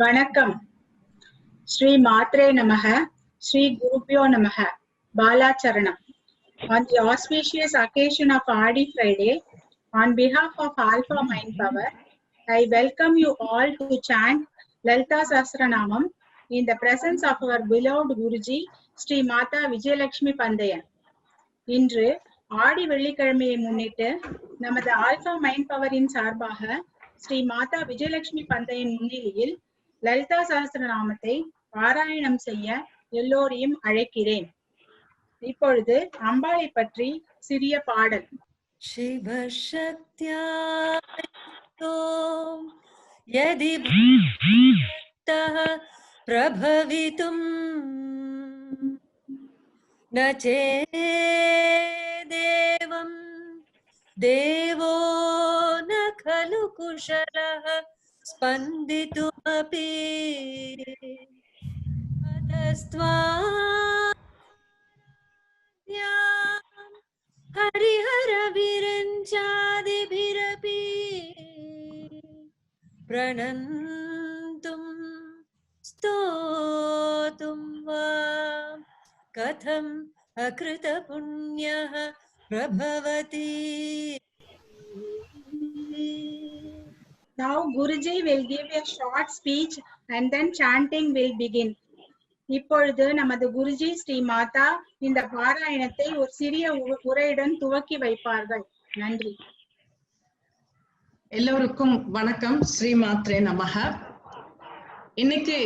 வணக்கம். ஸ்ரீ மாத்ரே நமஹ, ஸ்ரீ குருப்யோ நமஹ, பாலாச்சரணம். On the auspicious occasion of Aadi Friday, on behalf of Alpha Mind Power, I welcome you all to chant Lalita Sahasranamam in the presence of our beloved Guruji, Sri Mata Vijayalakshmi Pandayan. இன்று ஆடி வெள்ளிக்கிழமையை முன்னிட்டு நமது alpha mind பவரின் சார்பாக ஸ்ரீ மாதா விஜயலட்சுமி பந்தையின் முன்னிலையில் லலிதா சஹஸ்ரநாமத்தை பாராயணம் செய்ய எல்லோரையும் அழைக்கிறேன். இப்பொழுது அம்பாளை பற்றி சிறிய பாடல். சிவசக்தியா யதி பிரபவிதும் ந சேதேவம் தேவோ ந கலு குஷலः ஸ்பந்திதுமபி அதஸ்த்வாத்யாம் ஹரிஹர விரஞ்சாதிபிரபி பிரணந்தும் ஸ்தோதும் வா கதம் அக்ருத புண்யः பிரபவதி. Now Guruji will give a short speech and then chanting will begin. இப்பொழுது நமது குருஜி ஸ்ரீ மாதா இந்த பாராயணத்தை ஒரு சிறிய உரையுடன் துவக்கி வைப்பார்கள். நன்றி. எல்லோருக்கும் வணக்கம். ஸ்ரீ மாத்ரே நமஹ. இன்னைக்கு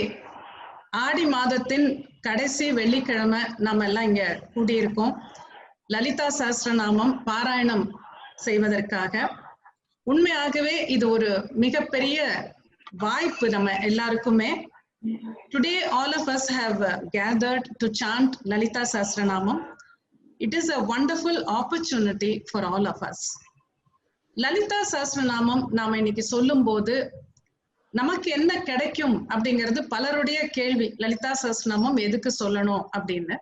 ஆடி மாதத்தின் கடைசி வெள்ளிக்கிழமை நம்ம எல்லாம் இங்க கூடியிருக்கோம் லலிதா சஹஸ்ரநாமம் பாராயணம் செய்வதற்காக. உண்மையாகவே இது ஒரு மிகப்பெரிய வாய்ப்பு நம்ம எல்லாருக்குமே. Today all of us have gathered to chant Lalita Sahasranamam. It is a wonderful opportunity for all of us. Lalitha Sahasranamam நாம இன்னைக்கு சொல்லும் போது நமக்கு என்ன கிடைக்கும் அப்படிங்கிறது பலருடைய கேள்வி. லலிதா சஹஸ்ரநாமம் எதுக்கு சொல்லணும் அப்படின்னு.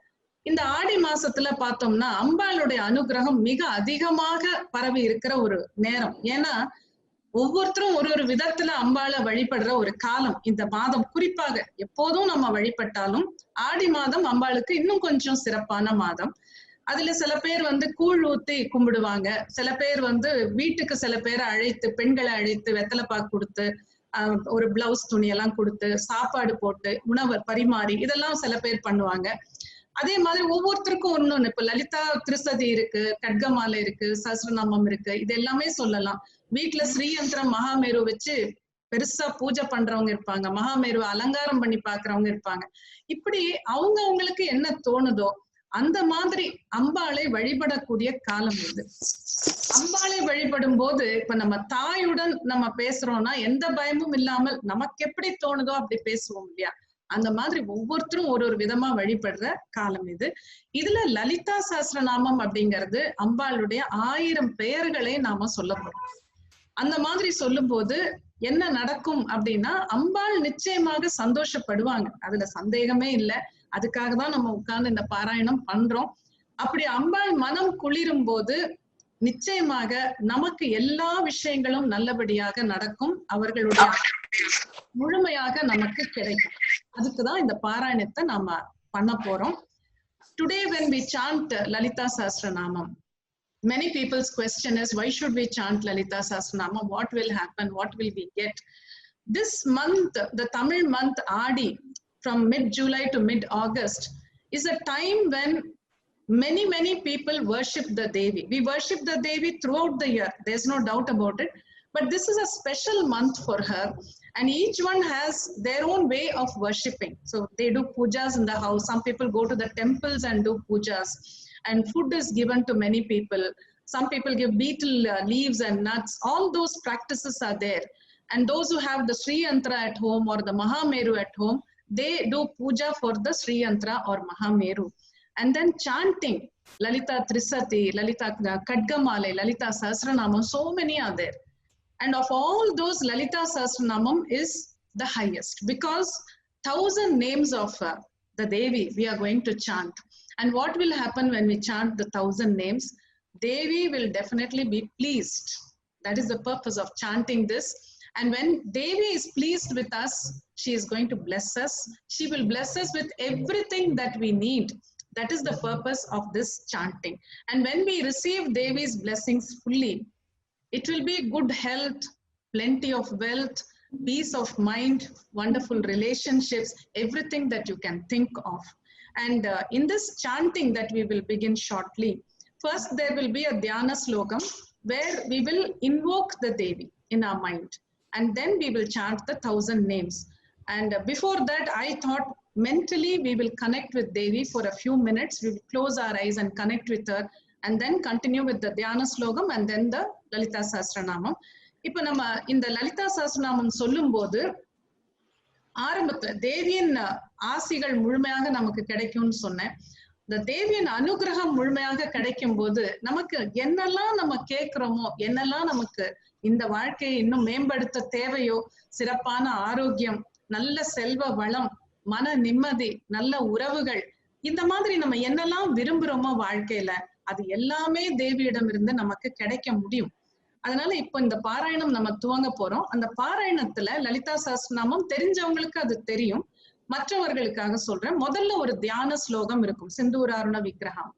இந்த ஆடி மாசத்துல பார்த்தோம்னா அம்பாளுடைய அனுகிரகம் மிக அதிகமாக பரவி இருக்கிற ஒரு நேரம். ஏன்னா ஒவ்வொருத்தரும் ஒரு ஒரு விதத்துல அம்பாளை வழிபடுற ஒரு காலம் இந்த மாதம். குறிப்பாக எப்போதும் நம்ம வழிபட்டாலும் ஆடி மாதம் அம்பாளுக்கு இன்னும் கொஞ்சம் சிறப்பான மாதம். அதுல சில பேர் கூழ் ஊத்தி கும்பிடுவாங்க, சில பேர் வீட்டுக்கு சில பேரை அழைத்து, பெண்களை அழைத்து வெத்தலைப்பாக்கு கொடுத்து, ஒரு பிளவுஸ் துணியெல்லாம் கொடுத்து, சாப்பாடு போட்டு, உணவு பரிமாறி, இதெல்லாம் சில பேர் பண்ணுவாங்க. அதே மாதிரி ஒவ்வொருத்தருக்கும் ஒண்ணு. இப்ப லலிதா திருசதி இருக்கு, கட்கமாலை இருக்கு, சஹஸ்ரநாமம் இருக்கு, இது எல்லாமே சொல்லலாம். வீட்டுல ஸ்ரீயந்திரம் மகாமேரு வச்சு பெருசா பூஜை பண்றவங்க இருப்பாங்க, மகாமேரு அலங்காரம் பண்ணி பாக்குறவங்க இருப்பாங்க. இப்படி அவங்களுக்கு என்ன தோணுதோ அந்த மாதிரி அம்பாளை வழிபடக்கூடிய காலம் இது. அம்பாளை வழிபடும் போது இப்ப நம்ம தாயுடன் நம்ம பேசுறோம்னா எந்த பயமும் இல்லாமல் நமக்கு எப்படி தோணுதோ அப்படி பேசுவோம் இல்லையா? அந்த மாதிரி ஒவ்வொருத்தரும் ஒரு ஒரு விதமா வழிபடுற காலம் இது. இதுல லலிதா சஹஸ்ரநாமம் அப்படிங்கிறது அம்பாளுடைய 1000 பெயர்களை நாம சொல்ல போறோம். அந்த மாதிரி சொல்லும் போது என்ன நடக்கும் அப்படின்னா அம்பாள் நிச்சயமாக சந்தோஷப்படுவாங்க, அதுல சந்தேகமே இல்லை. அதுக்காக தான் நம்ம உட்கார்ந்து இந்த பாராயணம் பண்றோம். அப்படி அம்பாள் மனம் குளிரும் போது நிச்சயமாக நமக்கு எல்லா விஷயங்களும் நல்லபடியாக நடக்கும், அவர்களுடைய முழுமையாக நமக்கு கிடைக்கும். அதுக்குதான் இந்த பாராயணத்தை நாம பண்ண போறோம். Today when we chant Lalita Sahasranamam, many people's question is, why should we chant Lalita Sahasranamam? What will happen? What will we get? This month, the Tamil month Aadi, from mid-July to mid-August, is a time when many people worship the Devi. We worship the Devi throughout the year. There's no doubt about it. But this is a special month for her. And each one has their own way of worshipping. So they do pujas in the house. Some people go to the temples and do pujas. And food is given to many people. Some people give betel leaves and nuts. All those practices are there. And those who have the Sri Yantra at home or the Mahameru at home, they do puja for the Sri Yantra or Mahameru. And then chanting Lalita Trisati, Lalita Kadgamale, Lalita Sahasranamam, so many are there. And of all those, Lalita Sahasranamam is the highest because 1000 names of the Devi we are going to chant. And what will happen when we chant the 1000 names? Devi will definitely be pleased. That is the purpose of chanting this. And when Devi is pleased with us, she is going to bless us. She will bless us with everything that we need. That is the purpose of this chanting. And when we receive Devi's blessings fully, it will be good health, plenty of wealth, peace of mind, wonderful relationships, everything that you can think of. And in this chanting that we will begin shortly, first there will be a Dhyana Slokam where we will invoke the Devi in our mind. And then we will chant the 1000 names. And before that, I thought mentally we will connect with Devi for a few minutes. We will close our eyes and connect with her, and then continue with the Dhyana Slokam and then the Lalita Sahasranamam. இப்போ நம்ம இந்த லலிதா சஹஸ்ரநாமம் சொல்லும் போது ஆரம்பத்துல தேவியின் ஆசிகள் முழுமையாக நமக்கு கிடைக்கும்னு சொன்னேன். இந்த தேவியின் அனுகிரகம் முழுமையாக கிடைக்கும் போது நமக்கு என்னெல்லாம் நம்ம கேட்கிறோமோ, என்னெல்லாம் நமக்கு இந்த வாழ்க்கையை இன்னும் மேம்படுத்த தேவையோ, சிறப்பான ஆரோக்கியம், நல்ல செல்வ வளம், மன நிம்மதி, நல்ல உறவுகள், இந்த மாதிரி நம்ம என்னெல்லாம் விரும்புறோமோ வாழ்க்கையில அது எல்லாமே தேவியிடம் இருந்து நமக்கு கிடைக்க முடியும். அதனால இப்போ இந்த பாராயணம் நம்ம துவங்க போறோம். அந்த பாராயணத்துல லலிதா சஹஸ்ரநாமம் தெரிஞ்சவங்களுக்கு அது தெரியும், மற்றவர்களுக்காக சொல்றேன். முதல்ல ஒரு தியான ஸ்லோகம் இருக்கும், சிந்தூராருண விக்கிரகம்.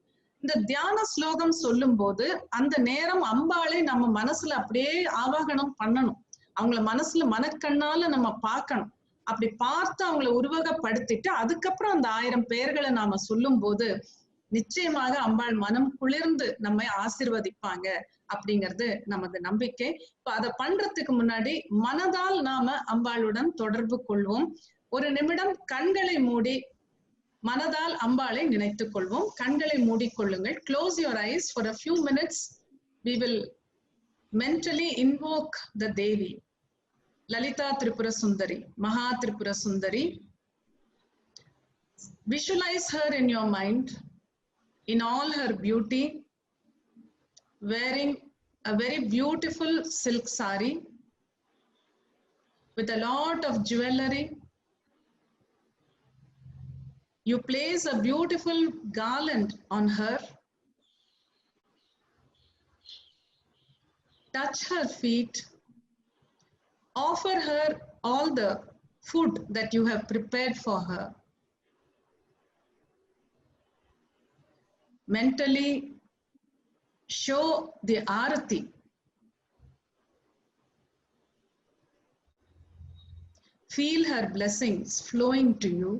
இந்த தியான ஸ்லோகம் சொல்லும் போது அந்த நேரம் அம்பாளை நம்ம மனசுல அப்படியே ஆவாகனம் பண்ணணும். அவங்கள மனசுல மனக்கண்ணால நம்ம பார்க்கணும். அப்படி பார்த்து அவங்கள உருவகப்படுத்திட்டு அதுக்கப்புறம் அந்த 1000 பெயர்களை நாம சொல்லும் போது நிச்சயமாக அம்பாள் மனம் குளிர்ந்து நம்மை ஆசீர்வதிப்பாங்க அப்படிங்கிறது நமது நம்பிக்கை. இப்ப அதை பண்றதுக்கு முன்னாடி மனதால் நாம அம்பாளுடன் தொடர்பு கொள்வோம். ஒரு நிமிடம் கண்களை மூடி மனதால் அம்பாளை நினைத்துக் கொள்வோம். கண்களை மூடிக்கொள்ளுங்கள். Close your eyes for a few minutes. We will mentally invoke the Devi, Lalita Tripura Sundari, Maha Tripura Sundari. Visualize her in your mind in all her beauty, wearing a very beautiful silk sari with a lot of jewelry. You place a beautiful garland on her, touch her feet, offer her all the food that you have prepared for her. Mentally show the arati. Feel her blessings flowing to you.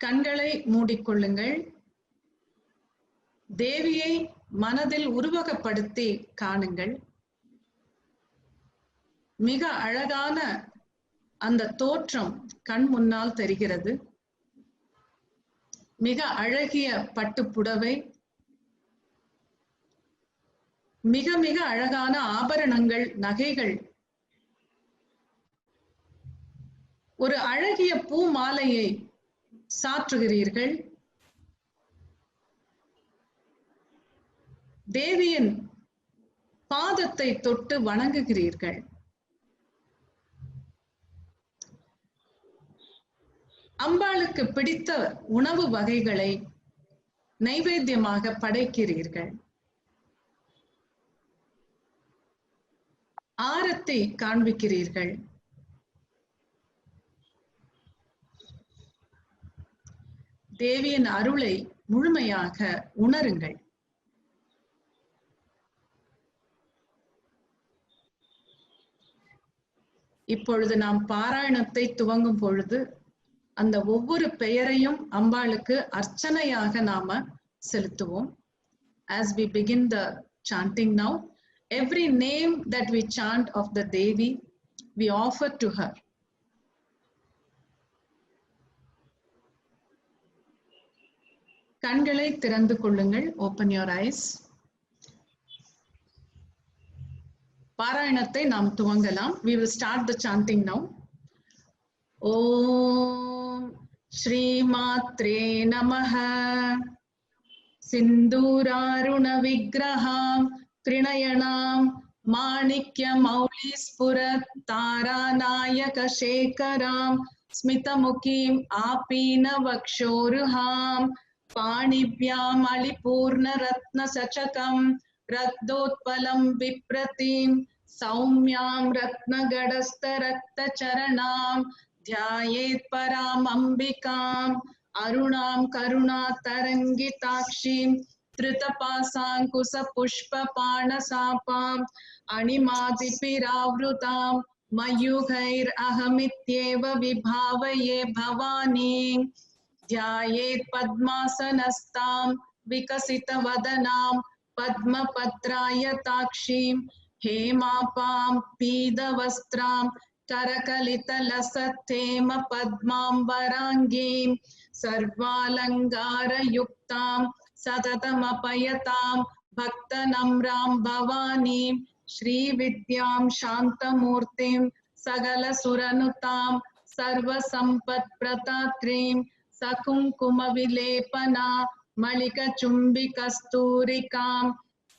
கண்களை மூடிக்கொள்ளுங்கள். தேவியை மனதில் உருவகப்படுத்தி காணுங்கள். மிக அழகான அந்த தோற்றம் கண் முன்னால் தெரிகிறது. மிக அழகிய பட்டு புடவை, மிக மிக அழகான ஆபரணங்கள், நகைகள், ஒரு அழகிய பூ மாலையை சாற்றுகிறீர்கள். தேவியின் பாதத்தை தொட்டு வணங்குகிறீர்கள். அம்பாளுக்கு பிடித்த உணவு வகைகளை நைவேத்தியமாக படைக்கிறீர்கள். ஆரத்தி காண்பிக்கிறீர்கள். தேவியின் அருளை முழுமையாக உணருங்கள். இப்பொழுது நாம் பாராயணத்தை துவங்கும் பொழுது அந்த ஒவ்வொரு பெயரையும் அம்பாளுக்கு அர்ச்சனையாக நாம செலுத்துவோம். As we begin the chanting now, every name that we chant of the Devi, we offer to her. கண்களை திறந்து கொள்ளுங்கள். Open your eyes. பாராயணத்தை நாம் துவங்கலாம். We will start the chanting now. ஓம் ஸ்ரீ மாத்ரே நமஹ. சிந்தூராருண விக்ரஹாம் த்ரிநயனாம் மாணிக்ய மௌலிஸ்புர தாராநாயக சேகராம் ஸ்மிதமுகீம் ஆபீன வக்ஷோருஹாம் பாணிப்யாம் அலிபூர்ண ரத்ன சச்சகம் ரத்தோத்பலம் விப்ரதீம் सौम्यां रत्नगडस्थरक्तचरणां ध्यायेत् पराम् अम्बिकाम् अरुणां करुणातरङ्गिताक्षीं धृतपाशाङ्कुशपुष्पपाणसापाम् अणिमादिभिरावृतां मयूखैरहमित्येव विभावये भवानीं ध्यायेत् पद्मासनस्तां विकसितवदनां पद्मपत्रायताक्षीं हेमापां पीतवस्त्रां करकलितलसत्थेम पद्माम्बराङ्गीं सर्वालङ्कारयुक्तां सततमपयतां भक्तनम्रां भवानीं श्रीविद्यां शान्तमूर्तिं सकलसुरनुतां सर्वसम्पत्प्रदात्रीं सकुङ्कुमविलेपना मलिकचुम्बिकस्तूरिकां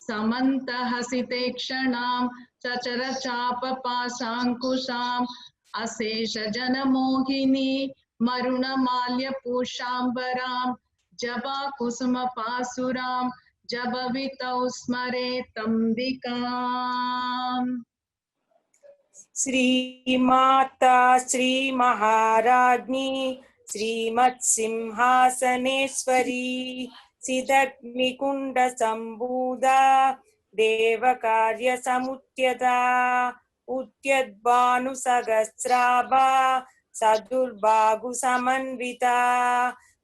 समन्तहसितेक्षणां चचरचापपाशाङ्कुशाम् अशेषजनमोहिनी मरुणमाल्यपूषाम्बरां जपाकुसुमपासुरां जपवितौ स्मरेतम्बिकाम्। श्रीमाता श्री महाराज्ञी श्रीमत्सिंहासनेश्वरी सिदग्निकुण्ड सम्भूता देवकार्यसमुद्यता उद्यद्भानुसहस्राभा सदुर्बाहुसमन्विता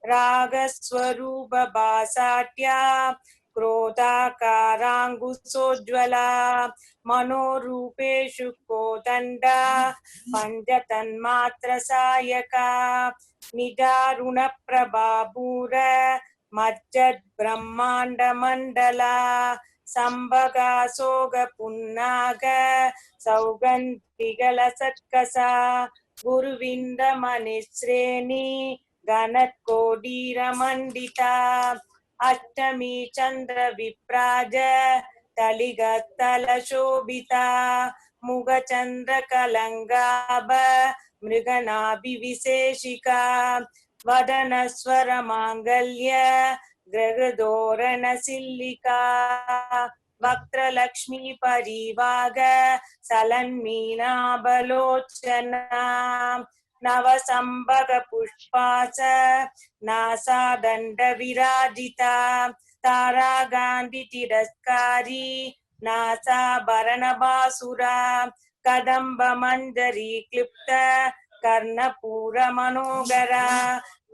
रागस्वरूपभासाट्या क्रोधाकाराङ्कुशोज्ज्वला मनोरूपेषु कोदण्डा पञ्चतन्मात्रसायका निदारुणप्रभापूर मज्जद्ब्रह्माण्डमण्डला सम्भगासोगपुन्नाग सौगन्धिगलसत्कसा गुरुविन्दमणिश्रेणी गणकोडीरमण्डिता अष्टमी चन्द्रविप्राज तलिगत्तलशोभिता मुगचन्द्रकलङ्गाभ मृगनाभिविशेषिका वदनस्वरमाङ्गल्य ग्रहदोरणशिल्लिका वक्त्रलक्ष्मी परिवाग सलन्मीनाबलोचना नवसम्भगपुष्पास नासादण्डविराजिता तारागान्धि तिरस्कारी नासाभरणभासुरा कदम्बमञ्जरी क्लिप्त कर्णपूरमनोगरा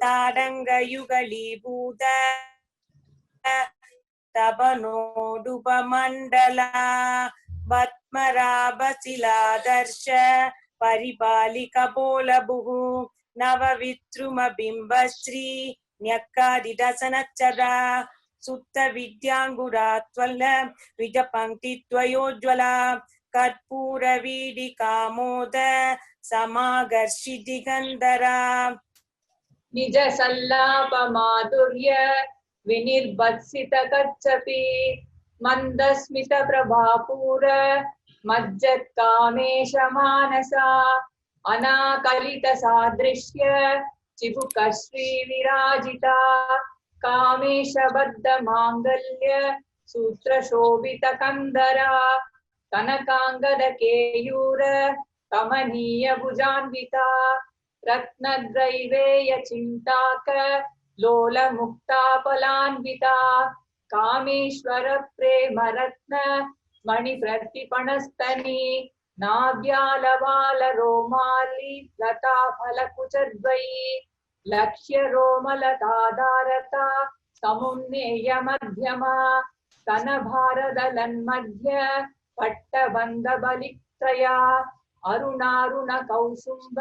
ताडङ्गयुगलीभूत तपनोडुपमण्डला पद्मराभशिलादर्श परिपालिकपोलभुः नवविद्रुमबिम्बश्री न्यक्कादिदशनच्छदा सुप्तविद्याङ्गुरात्वल विजपङ्क्तिद्वयोज्ज्वला कर्पूरवीडिकामोद समागर्षिदिगन्धरा निज सल्लापमाधुर्य विनिर्भत्सितकच्छपि मन्दस्मितप्रभापूर मज्जत्कामेशमानसा अनाकलितसादृश्य चिबुकश्रीविराजिता कामेशबद्धमाङ्गल्य सूत्रशोभितकन्धरा कनकाङ्गदकेयूर कमनीयभुजान्विता रत्नद्रैवेयचिन्ताक लोलमुक्ताफलान्विता कामेश्वर प्रेमरत्न मणिप्रतिपणस्तनी नाभ्यालवालरोमाली लताफलकुचद्वयी लक्ष्यरोमलताधारता समुन्नेय मध्यमा स्तनभारदलन्मध्य पट्टबन्धबलित्रया अरुणारुणकौसुम्ब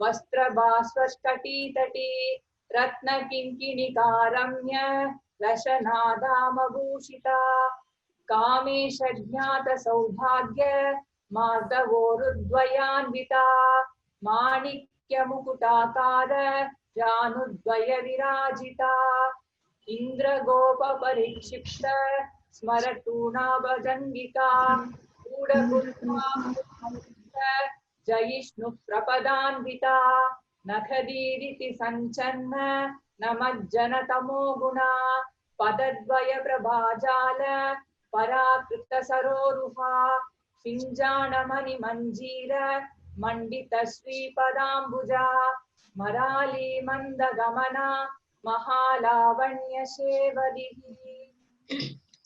वस्त्रभास्वत्कटीतटी रत्नकिङ्किणिकारम्य रशनादामभूषिता कामेशज्ञातसौभाग्य मार्दवोरुद्वयान्विता माणिक्यमुकुटाकार जानुद्वय विराजिता इन्द्रगोपपरिक्षिप्त स्मरतूणाभजङ्गिका जयिष्णुप्रपदान्विता नखदीरिति सञ्चन्न नमज्जनतमो गुणा पदद्वय प्रभाजाल पराकृतसरोरुहा पिञ्जाणमणि मञ्जीर मण्डित श्रीपदाम्बुजा मराली मन्दगमना महालावण्य शेवदिः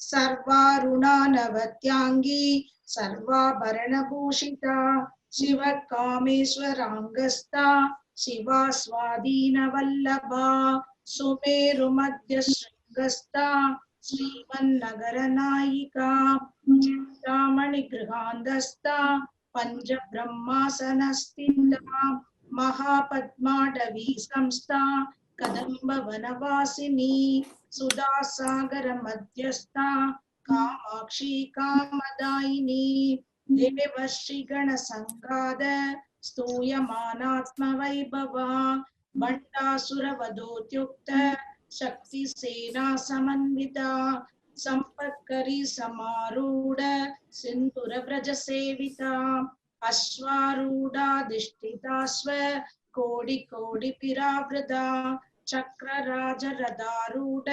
सर्वारुणानवत्यांगी सर्वाभरणभूषिता शिवकामेश्वराङ्गस्ता शिवा स्वाधीनवल्लभा सुमेरुमध्यशृङ्गस्ता श्रीमन्नगरनायिका चिन्तामणिगृहान्धस्ता पञ्चब्रह्मासनस्थिता महापद्माडवी संस्था कदम्बवनवासिनी सुधासागर मध्यस्था कामाक्षी कामदायिनी देवर्षि गणसङ्गाद स्तूयमानात्मवैभवा भण्डासुरवधोद्युक्त शक्तिसेना समन्विता सम्पत्करी समारूढ सिन्दूरव्रजसेविता अश्वारूढाधिष्ठिताश्व कोटिकोटिपिरावृता चक्रराजरथारूढ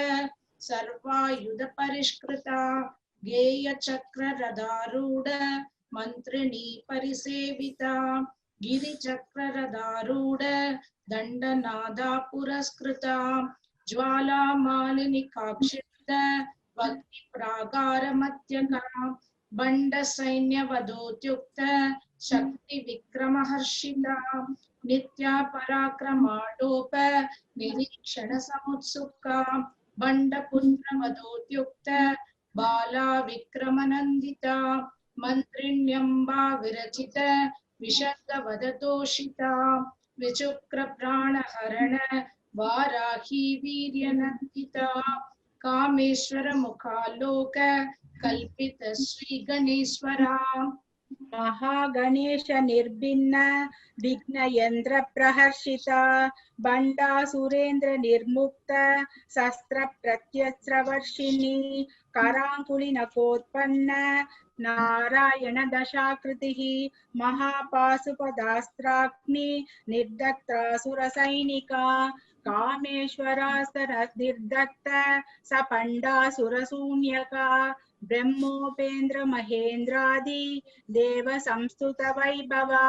सर्वायुधपरिष्कृता गेयचक्ररथारूढ मन्त्रिणी परिसेविता गिरिचक्ररथारूढ दण्डनादा पुरस्कृता ज्वालामालिनी काक्षिप्त भक्तिप्रागारमध्यका बण्डसैन्यवधोद्युक्त शक्तिविक्रमहर्षिता नित्या पराक्रमाडोप निरीक्षण समुत्सुका बण्डपुत्रवधोद्युक्त बाला विक्रमनन्दिता मन्त्रिण्यम्बा विरचित विशग्गवदतोषिता विचुक्रप्राणहरण वाराही वीर्यनन्दिता कामेश्वर मुखालोक कल्पित श्री गणेश्वरा महागणेश निर्भिन्न विघ्न यंत्र प्रहर्षिता बंडासुरेंद्र निर्मुक्त शस्त्र प्रत्यस्त्रवर्षिणी करांकुली नकोत्पन्न नारायण दशाकृतिः महापाशुपदास्त्राग्नि निर्दत्तासुर सैनिका कामेश्वरास्तर निर्दत्त सपंडासुरशून्यका ब्रह्मोपेन्द्र महेन्द्रादि देव संस्तुत वैभवा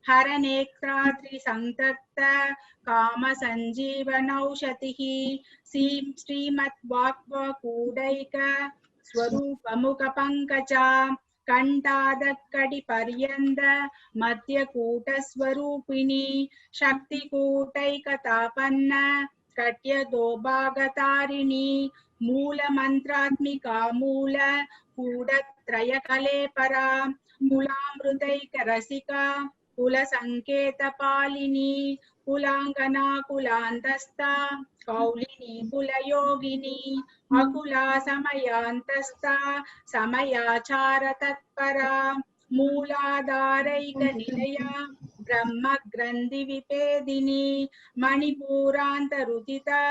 हर नेत्रात्रि संतप्त काम संजीवनौषधिः श्रीमत् वाक्वकूडैक स्वरूप मुख पंकजा कंठादक्कടി पर्यंत मध्यकूट स्वरूपिणी शक्तिकूटैकतापन्न कट्य दोभागतारिणी मूल मंत्रात्मिका मूल कूटत्रय कलेपरा कुलामृतैक रसिका कुल संकेत पालिनी कुलांगना कुलांतस्था कौलिनी कुलयोगिनी अकुला समयांतस्था समयाचार तत्परा मूलाधारैक निलया ब्रह्म ग्रंथि विभेदिनी मणिपूरांतरुदिता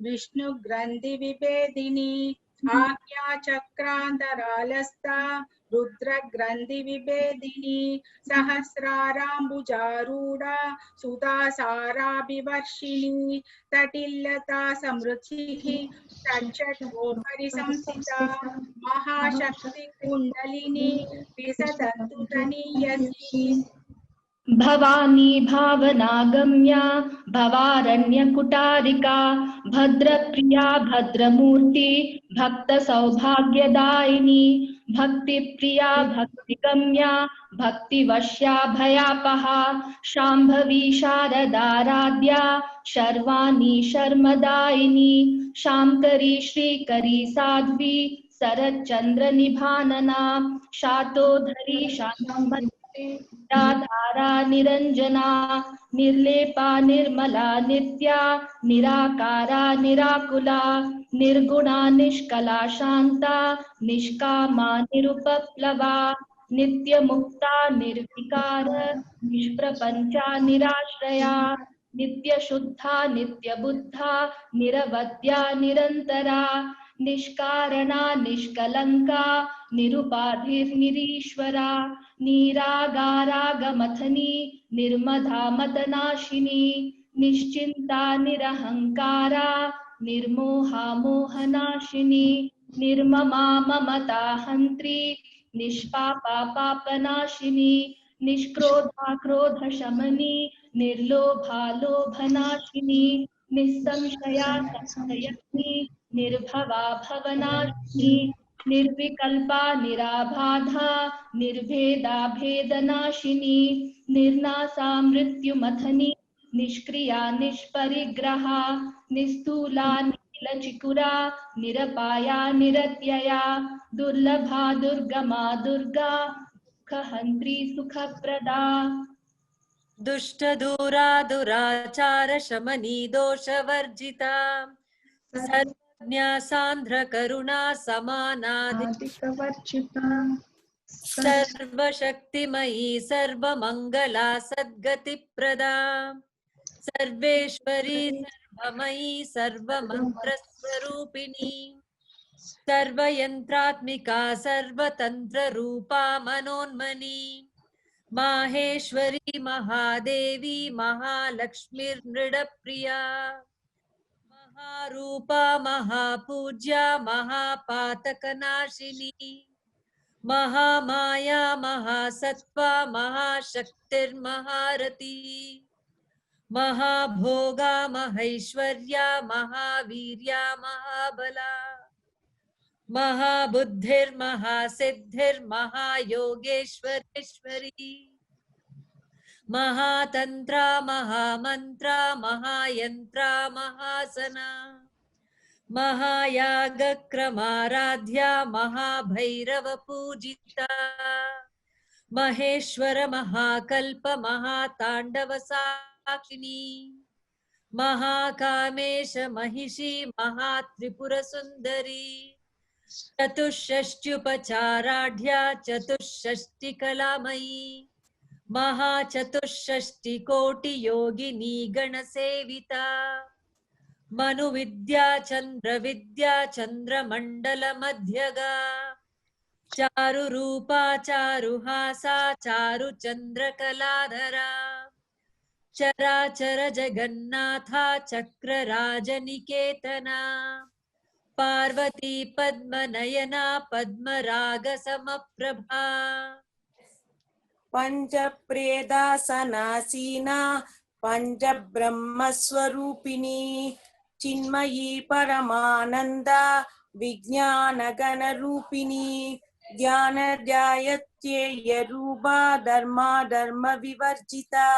विष्णु ग्रंथि विभेदिनी आज्ञा चक्रांतरालस्था रुद्र ग्रंथि विभेदिनी सहस्राराम्बुजारूढ़ा सुधासाराभिवर्षिणी तटिल्लता समृचिः तक्षकोपरि संस्थिता महाशक्ति कुंडलिनी विसतन्तुतनीयसी भवानी भावनागम्या भवारण्यकुटारिका भद्रप्रिया भद्रमूर्ति भक्त सौभाग्यदायिनी भक्तिप्रिया भक्तिगम्या भक्तिवश्या भयापहा शाम्भवी शारदाराध्या शर्वाणी शर्मदायिनी शांकरी श्रीकरी साध्वी शरच्चंद्र निभानना शातोधरी शांतमती धारा निरंजना निर्लेपा निर्मला नित्या निराकारा निराकुला निर्गुणा निष्कला शांता निष्कामा निरुपप्लवा नित्य मुक्ता निर्विकार निष्प्रपंचा निराश्रया नित्य शुद्धा नित्य बुद्धा निरवद्या निरंतरा निष्कारणा निष्कलंका निरुपाधिर्निरीश्वरा निरागारागमथनी निर्मधा मतनाशिनी निश्चिंता निरहंकारा निर्मोहा मोहनाशिनी निर्ममा ममता हंत्री निष्पापा पापनाशिनी निष्क्रोधा क्रोधशमनी निर्लोभा लोभनाशिनी निस्संशया संशयनी निर्भवा भवनाशिनी निर्विकल्पा निराबाधा निर्भेदा भेदनाशिनी निर्नासा मृत्युमथनी निष्क्रिया निष्परिग्रहा निस्तूला नीलचिकुरा निरपाया निरत्यया दुर्लभा दुर्गमा दुर्गा सुखहन्त्री सुखप्रदा दुष्टदूरा दुराचार शमनी दोषवर्जिता सर्वज्ञा सान्द्र करुणा समानादि सर्वशक्तिमयी सर्वमंगला सद्गतिप्रदा सर्वेश्वरी सर्वमयी सर्वमन्त्रस्वरूपिणी सर्वयन्त्रात्मिका सर्वतन्त्ररूपा मनोन्मनी माहेश्वरी महादेवी महालक्ष्मीर्नृडप्रिया महारूपा महापूज्या महापातकनाशिनी महामाया महासत्त्वा महाशक्तिर्महारती महाभोगा महैश्वर्या महावीर्या महाबला महाबुद्धिर्महासिद्धिर्महायोगेश्वरेश्वरी महातंत्रा महामंत्रा महायंत्रा महासना महायागक्रमाराध्या महाभैरव पूजिता महेश्वर महाकल्प महातांडव साक्षिणी महाकामेश महिषी महात्रिपुर सुंदरी चतुष्षष्ट्युपचाराढ्या चतुष्षष्टिकलामयी महाचतुष्षष्टिकोटियोगिनी गणसेविता मनुविद्या चन्द्रविद्या चन्द्रमण्डलमध्यगा चारुरूपा चारुहासा चारुचन्द्रकलाधरा चराचर जगन्नाथा चक्रराजनिकेतना पार्वती पद्मनयना पद्मरागसमप्रभा पञ्चप्रेदासनासीना पञ्चब्रह्मस्वरूपिणी चिन्मयी परमानन्दा विज्ञानगणरूपिणी ध्यानध्यायत्येयरूपा धर्माधर्मविवर्जिता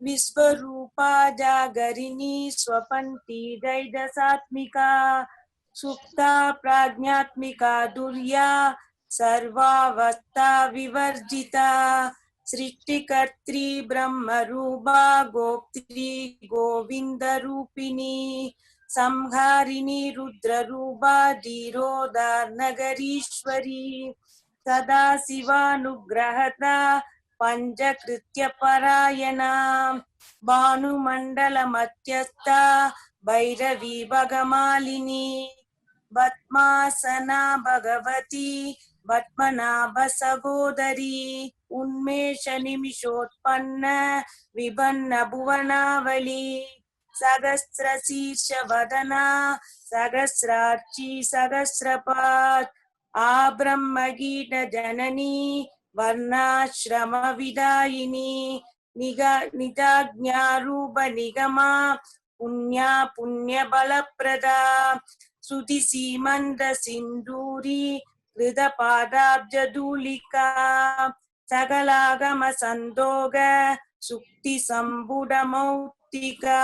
विश्वरूपा जागरिणी स्वपन्ती दैदसात्मिका सुप्ता प्राज्ञात्मिका दुर्या सर्वावस्था विवर्जिता सृष्टिकर्त्री ब्रह्मरूपा गोप्त्री गोविन्दरूपिणी संहारिणी रुद्ररूपा धीरोदार्नगरीश्वरी सदा शिवानुग्रहता पञ्चकृत्यपरायणा भानुमण्डलमध्यस्था भैरवी भगमालिनी पद्मासना भगवती पद्मनाभ सहोदरी उन्मेष निमिषोत्पन्न विभन्न भुवनावली सहस्रशीर्ष वदना सहस्राक्षी सहस्रपाद आब्रह्मगीत जननी वर्णाश्रम विदायिनी निजाज्ञारूप निगमा पुण्या पुण्य बलप्रदा श्रुति सीमंद सिंदूरी कृतपादाब्जधूलिका सकलागम संदोग सुक्ति संबुड मौक्तिका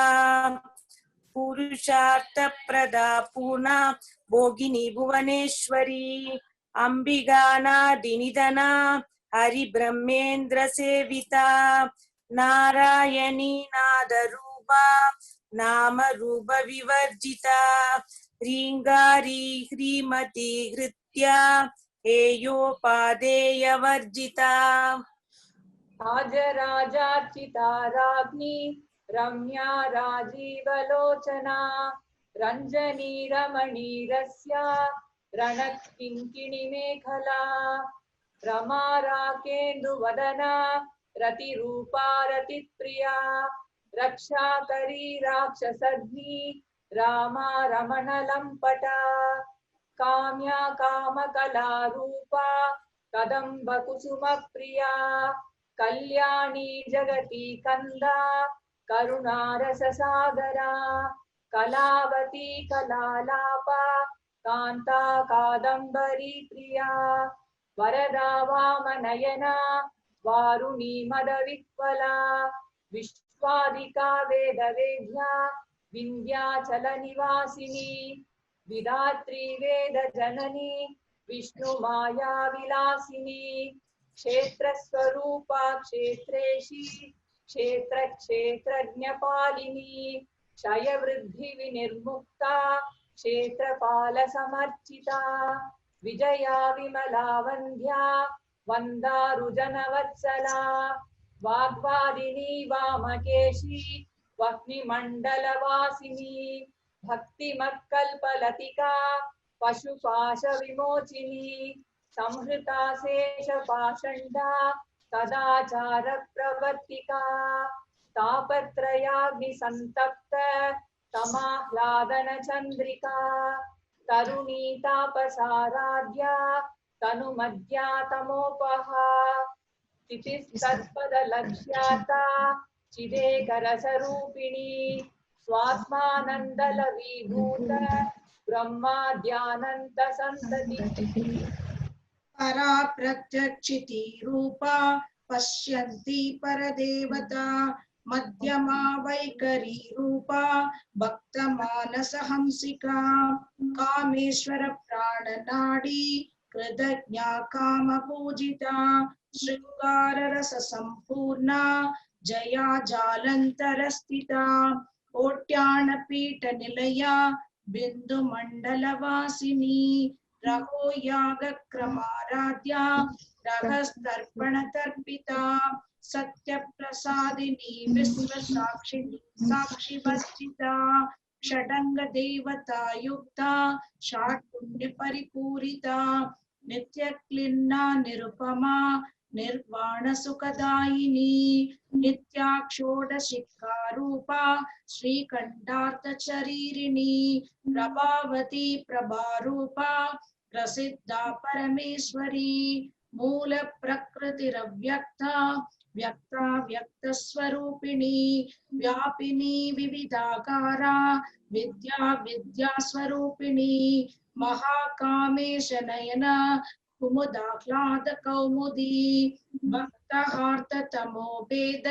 पुरुषार्थ प्रदा पूर्णा भोगिनी भुवनेश्वरी अंबिगानादिनिधना हरि ब्रह्मेन्द्र सेविता नारायणी नादरूपा नाम रूप विवर्जिता ह्रींगारी ह्रीमती हृत्या हेयोपादेय वर्जिता राजराजार्चिता राज्ञी रम्या राजीवलोचना रंजनी रमणीरस्या रणकिङ्किणी मेखला रमा राकेन्दुवदना रतिरूपा रतिप्रिया रक्षाकरी राक्षसग्नी रामा रमणलम्पटा काम्या कामकलारूपा कदम्बकुसुमप्रिया कल्याणी जगती कंदा करुणारससागरा कलावती कलालापा कांता कादम्बरी प्रिया वरदा वामनयना वारुणी मदविह्वला विश्वादिका वेदवेद्या विन्ध्याचल निवासिनी विधात्री वेद जननी विष्णु माया विलासिनी क्षेत्र स्वरूपा क्षेत्रेशी क्षेत्र क्षेत्रज्ञपालिनी क्षय वृद्धि विनिर्मुक्ता क्षेत्रपाल समर्चिता विजया विमला वंद्या वंदारुजनवत्सला वाग्वादिनी वामकेशी वह्निमण्डलवासिनी भक्तिमत्कल्पलतिका पशुपाश विमोचिनी संहृता शेषपाषण्डा सदाचार प्रवर्तिका तापत्रयाग्निसन्तप्त समाह्लादन चन्द्रिका तरुणी तापसाराध्या तनुमध्या तमोपहा स्थितिस्तत्पदलक्ष्याता चिदेकरसरूपिणी स्वात्मानन्दलवीभूत ब्रह्माद्यानन्त सन्ततिः परा प्रत्यक्षिति रूपा पश्यन्ति परदेवता मध्यमा वैकरी रूपा भक्तमानसहंसिका कामेश्वर प्राणनाडी कृतज्ञा कामपूजिता शृंगार रस संपूर्णा जया जालंतरस्थिता कोट्यानपीठ निलया बिंदु मंडलवासिनी रहो याग क्रमाराध्या रहस्तर्पण तर्पिता सत्य प्रसादिनी विश्व साक्षिणी साक्षी वस्तिता षडंग देवता युक्ता षाट्पुण्य परिपूरिता नित्य क्लिन्ना निरुपमा निर्वाण सुखदायिनी नित्याक्षोडशिखा रूपा श्रीकंठार्थ चरीरिणी प्रभावती प्रभारूपा प्रसिद्धा परमेश्वरी मूल प्रकृतिरव्यक्ता व्यक्ता व्यक्त स्वरूपिणी व्यापिनी विविधाकारा विद्या विद्या स्वरूपिणी महाकामेश नयना कुमुदाह्लाद कौमुदी भक्तहार्थ तमो भेद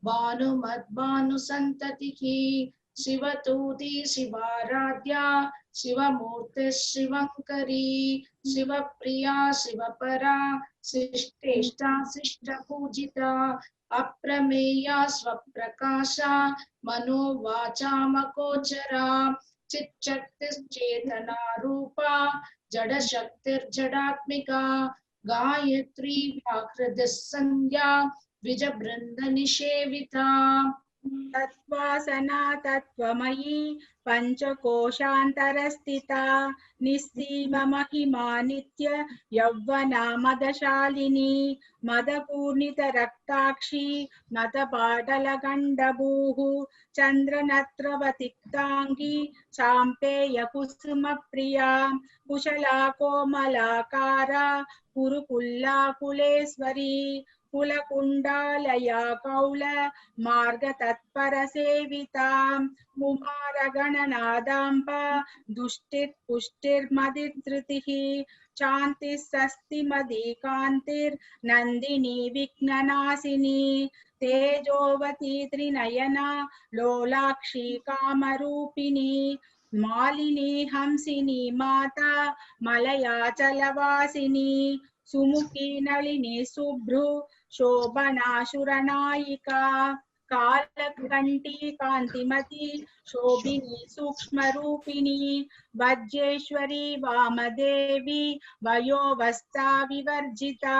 भानुमद्भानु संततिः शिवतूति शिवाराध्या शिवमूर्ति शिवंकरी शिवप्रिया शिवपरा शिष्टेष्टा शिष्ट पूजिता अप्रमेया स्वप्रकाशा मनोवाचा मकोचरा चिच्चक्तिश्चेतना रूपा जड़ शक्तिर्जडात्मिका गायत्री व्याकृत संज्ञा विज बृंद निषेविता तत्वासना तत्वमयी पंचकोशान्तरस्थिता निस्सीम महिमा नित्य यौवना मदशालिनी मदपूर्णित रक्ताक्षी मतपाटलगण्डभूः चन्द्रनत्रवतिक्ताङ्गी चाम्पेय कुसुम प्रिया कुशला कोमलाकारा कुरुकुल्लाकुलेश्वरी कुलकुण्डालया कौल मार्ग तत्पर सेविता कुमारगणनादाम्बा दुष्टिर् पुष्टिर्मदिधृतिः शान्तिः स्वस्तिमदी कान्तिर्नन्दिनी विघ्ननाशिनी तेजोवती त्रिनयना लोलाक्षी कामरूपिणी मालिनी हंसिनी माता मलयाचलवासिनी सुमुखी नलिनी शुभ्रू शोभनाशुरनायिका कालकंठी कांतिमती शोभिनी सूक्ष्म रूपिणी वज्रेश्वरी वामदेवी वयोवस्था विवर्जिता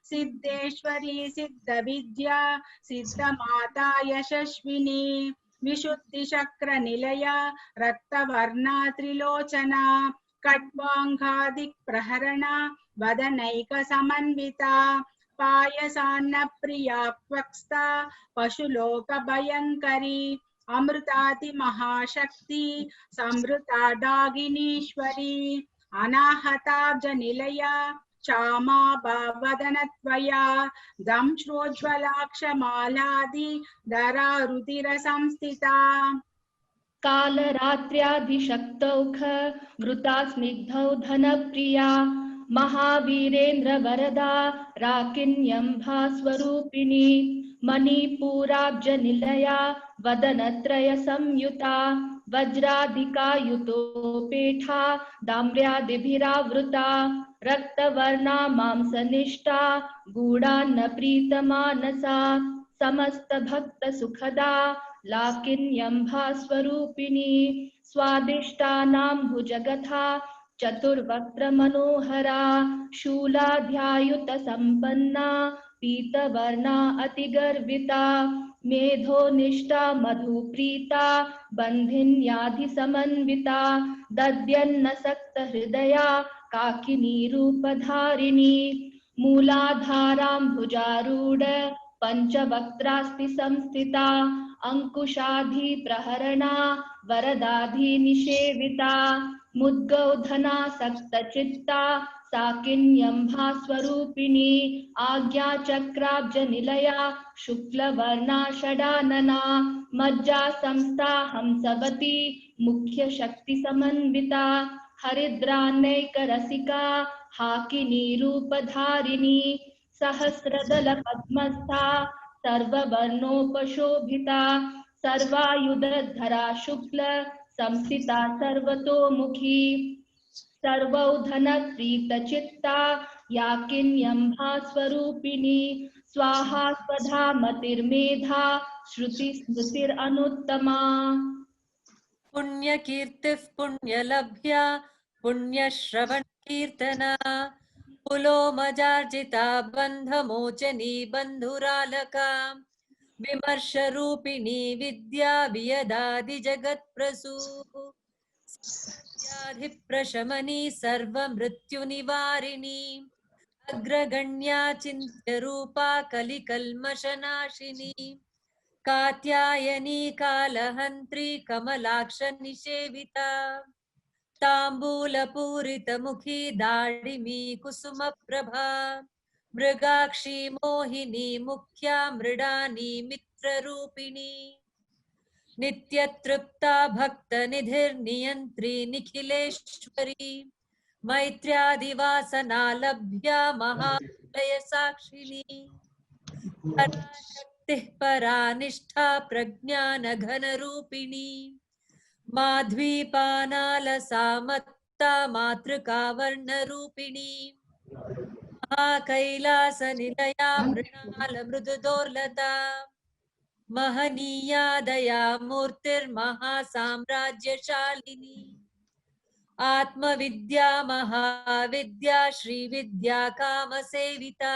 सिद्धेश्वरी सिद्ध विद्या सिद्ध माता यशस्विनी विशुद्धि चक्र निलया रक्तवर्णा त्रिलोचना कट्वांगादिक प्रहरणा वदनैक समन्विता पायसान्न प्रिया क्वक्स्ता पशुलोक भयंकरी अमृताति महाशक्ति समृता दागिनीश्वरी अनाहताब्ज निलया चामावदनत्वया दंश्रोज्ज्वलाक्षमालादि धरा रुधिरसंस्थिता कालरात्र्याधिशक्तौख घृता स्निग्धौ धनप्रिया महावीरेन्द्र वरदा राकिन्यम्भा स्वरूपिणी मणिपूराब्जनिलया वदनत्रय संयुता वज्राधिकायुतोपेठा दाम्र्यादिभिरावृता रक्तवर्णा मांसनिष्ठा गूढान्न प्रीतमानसा समस्त भक्त सुखदा लाकिन्यम्भा स्वरूपिणी स्वादिष्टानां भुजगथा चतुर्वक्त्र मनोहरा शूलाध्यायुत संपन्ना पीतवर्णा अतिगर्विता मेधोनिष्ठा मधुप्रीता बन्धिन्याधि समन्विता दद्यन्नसक्त हृदया काकिनी रूपधारिणी मूलाधारां भुजारूढ पंचवक्त्रास्ति संस्थिता अंकुशाधि प्रहरणा वरदाधि निषेविता मुद्गौधना सक्तचित्ता साकिन्यम्भा स्वरूपिणी आज्ञा चक्राब्ज निलया शुक्लवर्णा षडानना मज्जा संस्था हंसवती मुख्य शक्ति समन्विता हरिद्रानैक रसिका हाकिनी रूपधारिणी सहस्रदल पद्मस्था सर्ववर्णोपशोभिता सर्वायुधधरा शुक्ल संस्थिता सर्वतोमुखी सर्वौधन प्रीतचित्ता याकिन्यम्भा स्वरूपिणी स्वाहा स्वधा मतिर्मेधा श्रुति स्मृतिरनुत्तमा पुण्यकीर्तिः पुण्यलभ्या पुण्यश्रवण कीर्तना पुलोमजार्जिता बन्धमोचनी बन्धुरालका विमर्शरूपिणी विद्या वियदादि जगत्प्रसूः व्याधिप्रशमनी सर्वमृत्युनिवारिणी अग्रगण्या चिन्त्यरूपा कलिकल्मषनाशिनी कात्यायनी कालहन्त्री कमलाक्षनिषेविता ताम्बूलपूरितमुखी दाडिमी कुसुमप्रभा मृगाक्षी मोहिनी मुख्या मृडानी मित्ररूपिणी नित्यतृप्ता भक्तनिधिर्नियन्त्री निखिलेश्वरी मैत्र्यादिवासना लभ्या महालयसाक्षिणी पराशक्तिः परानिष्ठा प्रज्ञानघनरूपिणी माध्वीपानालसा मत्ता मातृका वर्णरूपिणी महाकैलासनिलया मृणाल मृदुदोर्लता महनीया दया मूर्तिर्महासाम्राज्यशालिनी आत्मविद्या महाविद्या श्रीविद्या कामसेविता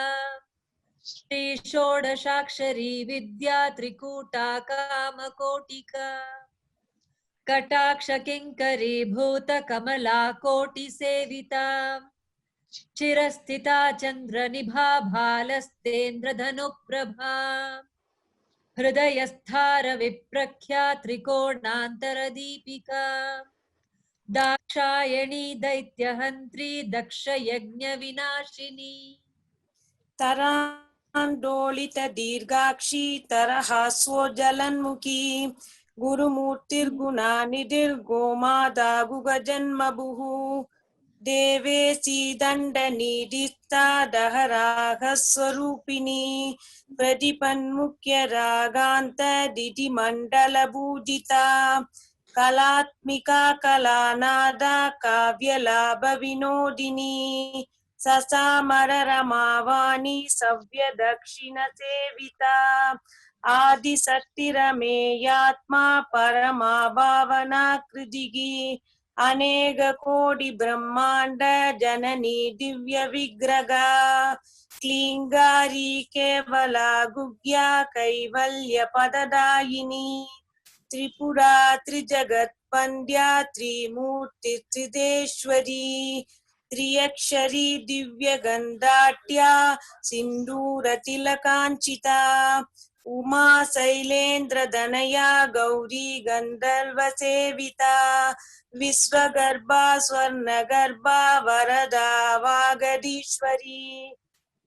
श्री षोडशाक्षरी विद्या त्रिकूटा कामकोटिका कटाक्ष किंकरी भूत कमला कोटि सेविता चिरस्थिता चंद्र निभा भालस्तेन्द्र धनुप्रभा हृदयस्थार विप्रख्या त्रिकोणांतर दीपिका दाक्षायणी दैत्यहंत्री दक्ष यज्ञ विनाशिनी तरांडोलित दीर्घाक्षी तरहास्वोज्जलन्मुखी गुरुमूर्तिर्गुणा निधिर्गोमादा गुगजन्मभुः देवेशी दण्डनिधिस्ता दहरागस्वरूपिणी प्रदीपन्मुख्य रागान्त दिधिमण्डलभूजिता कलात्मिका कलानादा काव्यलाभविनोदिनी ससामर रमावाणी सव्य दक्षिण सेविता आदिशक्तिरमेयात्मा परमा भावना कृदिगी अनेक कोटि ब्रह्मांड जननी दिव्य विग्रगा क्लींगारी केवला गुग्या कैवल्य पददायिनी त्रिपुरा त्रिजगत्पन्द्या त्रिमूर्ति त्रिदेश्वरी त्रियक्षरी दिव्य गंधाट्या सिंदूर तिलकांचिता उमा शैलेन्द्र दनया गौरी गंधर्व सेविता विश्वगर्भा स्वर्णगर्भा वरदा वागदीश्वरी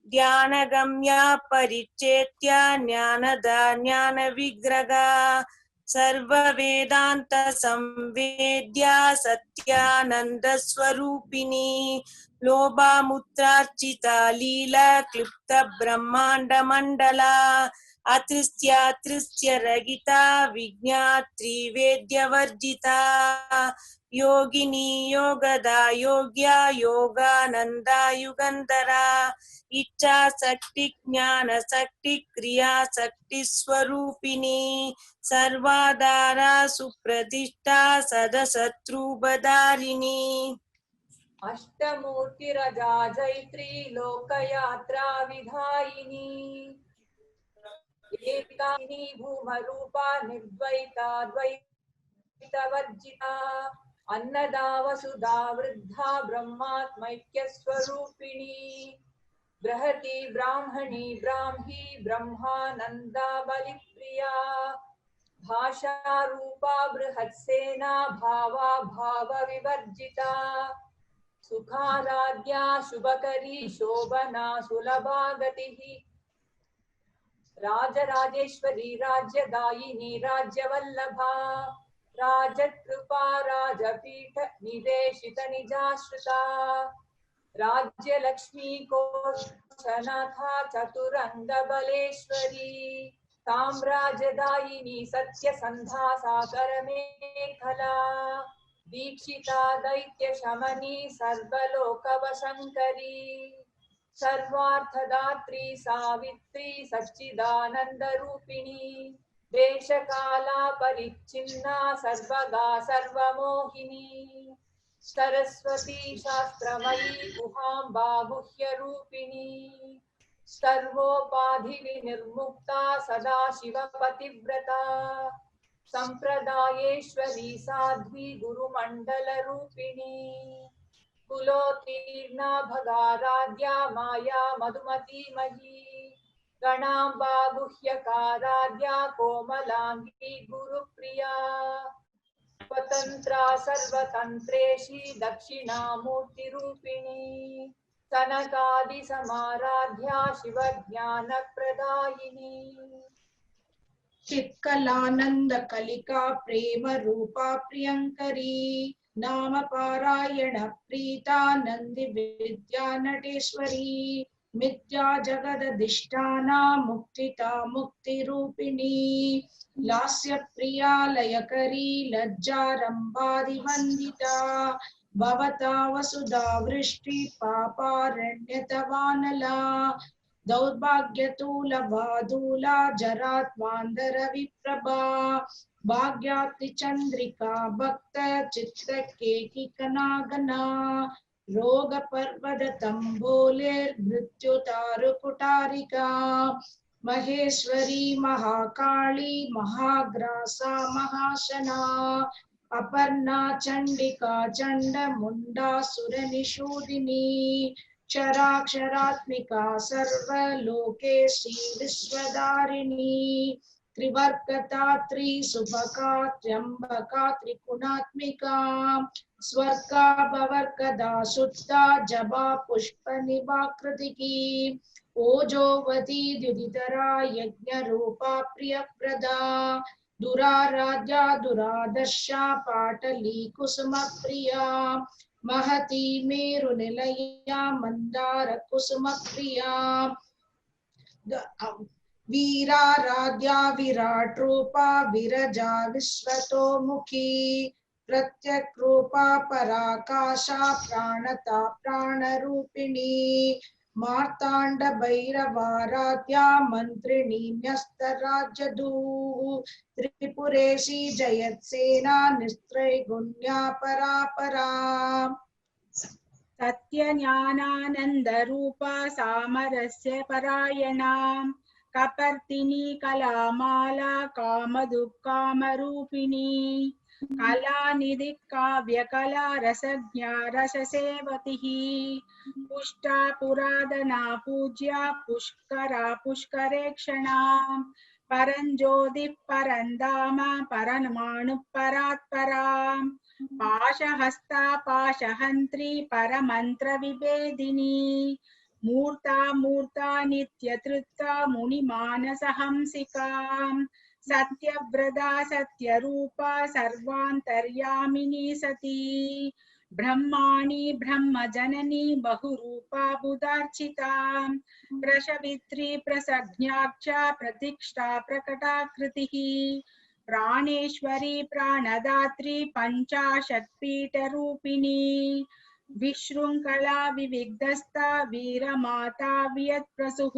ध्यानगम्या परिचेत्य ज्ञानदा ज्ञानविग्रहा सर्ववेदान्त संवेद्या सत्यानंद स्वरूपिणी लोभामुद्रार्चिता लीला क्लुप्त ब्रह्मांड मंडला अतृष्य रहिता विज्ञात्री वेद्यवर्जिता योगिनी योगदा योग्या योगानंदा युगंधरा इच्छा शक्ति ज्ञान शक्ति क्रिया शक्ति स्वरूपिणी सर्वाधारा सुप्रतिष्ठा सदशत्रुबधारिणी अष्टमूर्तिरजा जैत्री लोकयात्रा विधायिनी एकाकिनी भूमरूपा निर्द्वैता द्वैतवर्जिता अन्नदा वसुधा वृद्धा ब्रह्मात्मैक्यस्वरूपिणी बृहती ब्राह्मणी ब्राह्मी ब्रह्मानंदा बलिप्रिया भाषा रूपा बृहत्सेना भावा भाव विवर्जिता सुखाराध्या शुभकरी शोभना सुलभा गतिः राजराजेश्वरी राज्यदायिनी राज्यवल्लभा राजकृपा राजपीठ निदेशित निजाश्रिता राज्यलक्ष्मी कोशनाथा चतुरंग बलेश्वरी साम्राज्यदायिनी सत्यसंधा सागर मेखला दीक्षिता दैत्य शमनी सर्वलोकवशंकरी सर्वार्थदात्री सावित्री सच्चिदानंद रूपिणी देशकाला परिच्छिन्ना सर्वगा सर्वमोहिनी सरस्वती शास्त्रमयी गुहाम्बा गुह्य रूपिणी सर्वोपाधि विनिर्मुक्ता सदाशिव पतिव्रता संप्रदायेश्वरी साध्वी गुरुमंडल रूपिणी कुलोत्तीर्णा भगाराध्या माया मधुमती मही गणाम्बा गुह्यकाराध्या कोमलांगी गुरुप्रिया स्वतंत्रा सर्वतंत्रेशी दक्षिणामूर्ति रूपिणी सनकादि समाराध्या शिवज्ञान प्रदायिनी चित्कलानंद कलिका प्रेम रूपा प्रियंकरी नाम पारायण प्रीता नंदि विद्या नटेश्वरी मिथ्या जगदधिष्ठाना मुक्तिता मुक्ति रूपिणी लास्य प्रिया लयकरी लज्जारंभादिवंदिता भवता वसुधा वृष्टि पापारण्यतवानला दौर्भाग्यतूलवादूला जरात्वांदर विप्रभा भाग्याति चंद्रिका भक्त चित्त केकिकनागना रोग पर्वत तंबोलेर मृत्युतारुकुटारिका महेश्वरी महाकाली महाग्रासा महाशना अपर्णा चंडिका चंड मुंडा सुरनिषूदिनी क्षराक्षरात्मिका सर्वलोकेशी विश्वधारिणी त्रिवर्गता त्रिसुभका त्र्यंबका त्रिगुणात्मिका स्वर्गा भवर्गदा शुद्धा जबा पुष्प निभाकृतिकी ओजोवती द्युदितरा यज्ञ रूपा प्रियप्रदा दुराराध्या दुरादर्शा पाटली कुसुम प्रिया महती मेरु निलया मंदार कुसुम प्रिया वीराराध्या विराट रूपा विरजा विश्वतोमुखी प्रत्यक रूपा पराकाशा प्राणता प्राण रूपिणी मार्तांड भैरवाराध्या मंत्रिणी न्यस्तराज्यदूः त्रिपुरेशी जयत्सेना निस्त्रैगुण्या परापरा सत्यज्ञानानंद रूपा सामरस्य परायणा कपर्तिनी कलामाला कामदुःकामरूपिणी कलानिधि काव्यकला रसज्ञा रससेवतिः पुष्टा पुरादना पूज्या पुष्करा पुष्करेक्षणा परञ्ज्योतिः परन्धाम परमाणुः परात्पराम् पाशहस्ता पाशहन्त्री परमन्त्रविभेदिनी मूर्ता मूर्ता नित्यतृप्ता मुनिमानसहंसिकाम् सत्यव्रता सत्यरूपा सर्वान्तर्यामिनी सती ब्रह्माणि ब्रह्मजननी बहुरूपा बुधार्चिता प्रसवित्री प्रसज्ञाक्षा प्रतिष्ठा प्रकटाकृतिः प्राणेश्वरी प्राणदात्री पञ्चाशत्पीठरूपिणी विशृङ्खला विविग्धस्ता वीरमाता वियत्प्रसुः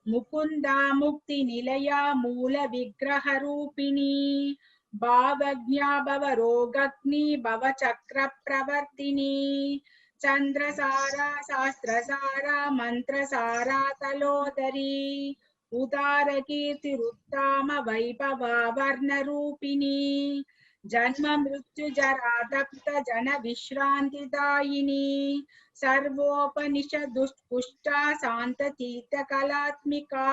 मुकुन्दा मुक्तिनिलया मूलविग्रहरूपिणी भावज्ञा भवरोगग्नि भवचक्रप्रवर्तिनी चन्द्रसारा शास्त्रसारा मन्त्रसारा तलोदरी उदारकीर्तिरुत्ताम वैभवा वर्णरूपिणी जन्म मृत्यु जरा दत्त जन विश्रान्तिदायिनी सर्वोपनिषदुष्पुष्टा शान्ततीर्थकलात्मिका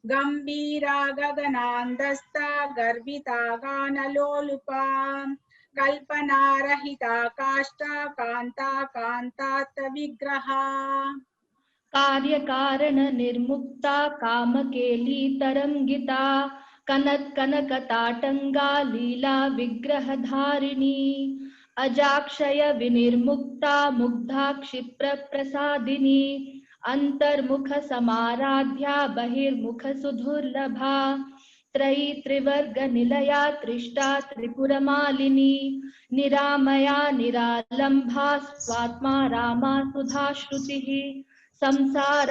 गम्भीरा गगनान्दस्था गर्विता गानलोलुपा कल्पनारहिता काष्ठा कान्ता कान्तात्विग्रहा कार्यकारण निर्मुक्ता कामकेली तरंगिता कनकताटंगा लीला विग्रहधारिणी अजाक्षय विनिर्मुक्ता मुग्धा क्षिप्र प्रसादिनी अंतर्मुख समाराध्या बहिर्मुख सुदुर्लभा त्रयी त्रिवर्ग निलया त्रिष्टा त्रिपुरमालिनी निरामया निरालंभा स्वात्मा रामा सुधाश्रुतिः संसार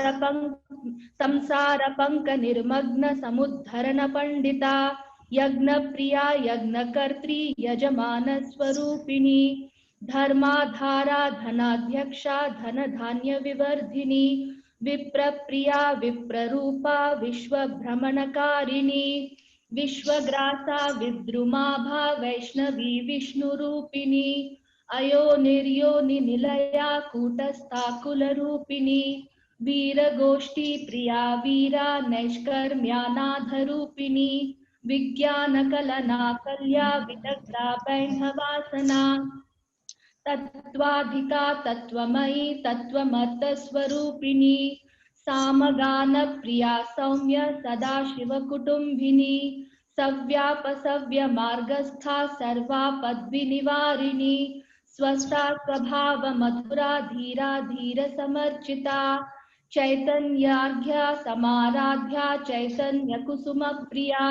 पंक निर्मग्न समुद्धरण पंडिता यज्ञ प्रिया यज्ञकर्त्री यजमान स्वरूपिणी धर्माधारा धनाध्यक्षा धन धान्य विवर्धिनी विप्रप्रिया विप्ररूपा विश्वभ्रमणकारिणी विश्वग्रासा विद्रुमाभा वैष्णवी विष्णुरूपिणी अयो निर्योनि निलया कूटस्था कुलरूपिणी वीरगोष्ठी प्रिया वीरा नैष्कर्म्यानाधरूपिणी विज्ञानकलना कल्या विदग्धा बैन्धवासना तत्त्वाधिका तत्त्वमयी तत्त्वमत्तस्वरूपिणी सामगान प्रिया सौम्य सदाशिवकुटुम्बिनी सव्यापसव्य मार्गस्था सर्वापद्विनिवारिणी स्वस्था स्वभाव मधुरा धीरा धीर समर्चिता चैतन्यार्घ्या समाराध्या चैतन्य कुसुम प्रिया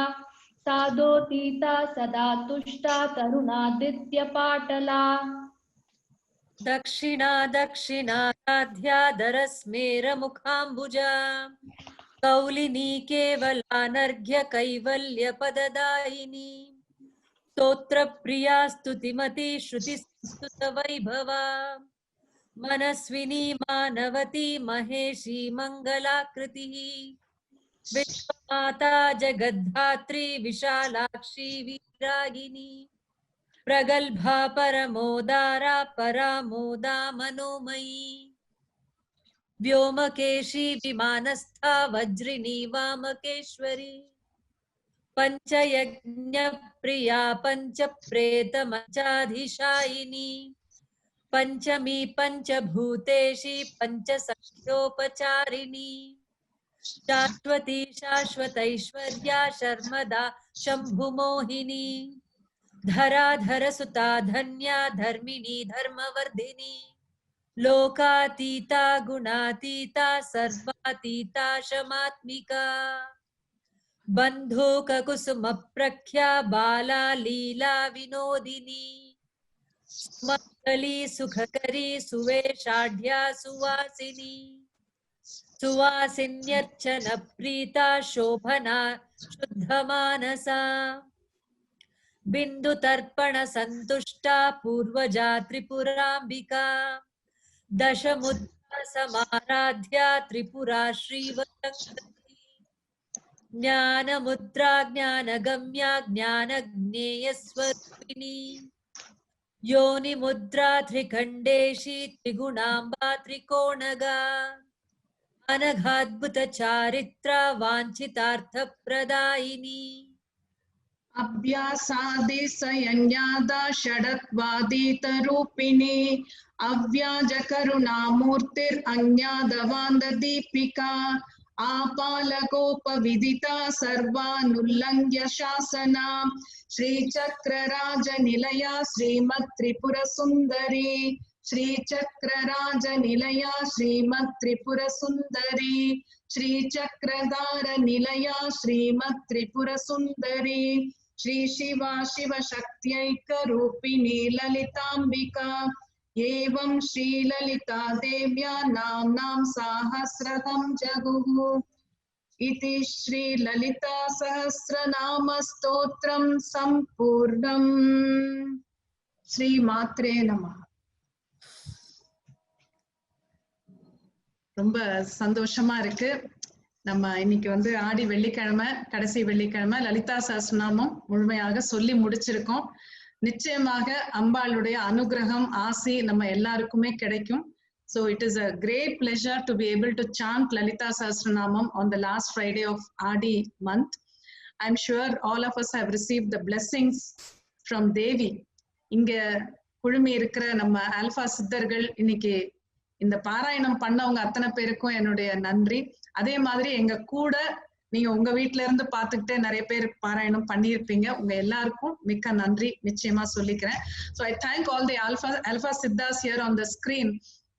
सादोतीता सदा तुष्टा तरुणादित्य पाटला दक्षिणा दक्षिणाराध्या दरस्मेर मुखाम्बुजा कौलिनी केवलानर्घ्य कैवल्य पददायिनी स्तोत्र प्रिया स्तुतिमती श्रुति संस्तुत वैभवा मनस्विनी मानवती महेशी मंगलाकृतिः विश्वमाता जगद्धात्री विशालाक्षी वीरागिनी प्रगल्भा परमोदारा परामोदा मनोमयी व्योमकेशी विमानस्था वज्रिणी वामकेश्वरी पंचयज्ञ प्रिया पंच प्रेत मंचाधिशायिनी पंचमी पंचभूतेशी पंचसख्योपचारिणी शाश्वती शाश्वतैश्वर्या शर्मदा शंभुमोहिनी धराधर सुता धन्या धर्मिणी धर्मवर्धिनी लोकातीता गुणातीता सर्वातीता शमात्मिका बंधुक कुसुम प्रख्या बाला लीला विनोदिनी सुमंगली सुखकरी सुवेशाढ्या सुवासिनी सुवासिन्यर्चन प्रीता शोभना शुद्ध मानसा बिंदु तर्पण संतुष्टा पूर्वजा त्रिपुरांबिका दशमुद्रा समाराध्या त्रिपुरा श्रीवशंकरी ज्ञान मुद्रा ज्ञान गम्या ज्ञान ज्ञेय स्वरूपिणी योनि मुद्रा त्रिखंडेशी त्रिगुणांबा त्रिकोणगा अनघाद्भुत चारित्रा वाञ्छितार्थप्रदायिनी अभ्यासादि संज्ञादा षडत्वादीतरूपिणी अव्याज करुणामूर्तिरज्ञादवान्द दीपिका आपालकोपविदिता सर्वानुल्लङ्घ्य शासना श्रीचक्रराजनिलया श्रीमत्त्रिपुरसुन्दरी श्रीचक्रराजनिलया श्रीमत्त्रिपुरसुन्दरी श्रीचक्रधारनिलया श्रीमत्त्रिपुरसुन्दरी श्री शिवा शिवशक्त्यैकरूपिणी ललिताम्बिका एवं श्रीललिता देव्या नाम्नां सहस्रकं जगुः इति श्रीललिता सहस्रनाम स्तोत्रं सम्पूर्णम् श्रीमात्रे नमः। ரொம்ப சந்தோஷமா இருக்கு. நம்ம இன்னைக்கு வந்து ஆடி வெள்ளிக்கிழமை, கடைசி வெள்ளிக்கிழமை லலிதா சஹஸ்ரநாமம் முழுமையாக சொல்லி முடிச்சிருக்கோம். நிச்சயமாக அம்பாளுடைய அனுகிரகம் ஆசி நம்ம எல்லாருக்குமே கிடைக்கும். So it is a great pleasure to be able to chant Lalita Sahasranamam on the last Friday of Adi month. I'm sure all of us have received the blessings from Devi. இங்க குழுமி இருக்கிற நம்ம alpha சித்தர்கள் இன்னைக்கு இந்த பாராயணம் பண்ணவங்க அத்தனை பேருக்கும் என்னுடைய நன்றி. அதே மாதிரி எங்க கூட நீங்க உங்க வீட்டுல இருந்து பாத்துக்கிட்டே நிறைய பேர் பாராயணம் பண்ணியிருப்பீங்க. உங்க எல்லாருக்கும் மிக்க நன்றி நிச்சயமா சொல்லிக்கிறேன். So I thank all the alpha siddhas here on the screen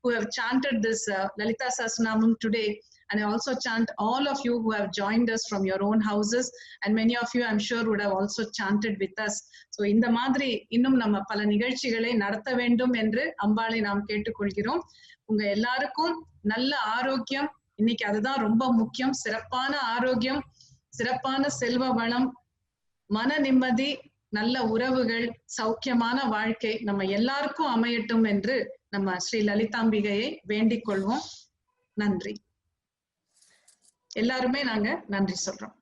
who have chanted this Lalita Sahasranamam today, and I also chant all of you who have joined us from your own houses, and many of you I'm sure would have also chanted with us. So இந்த மாதிரி இன்னும் நம்ம பல நிகழ்ச்சிகளை நடத்த வேண்டும் என்று அம்பாளை நாம் கேட்டுக்கொள்கிறோம். உங்க எல்லாருக்கும் நல்ல ஆரோக்கியம், இன்னைக்கு அதுதான் ரொம்ப முக்கியம். சிறப்பான ஆரோக்கியம், சிறப்பான செல்வ வளம், மன நிம்மதி, நல்ல உறவுகள், சௌக்கியமான வாழ்க்கை நம்ம எல்லாருக்கும் அமையட்டும் என்று நம்ம ஸ்ரீ லலிதாம்பிகையை வேண்டிக் கொள்வோம். நன்றி. எல்லாருமே நாங்க நன்றி சொல்றோம்.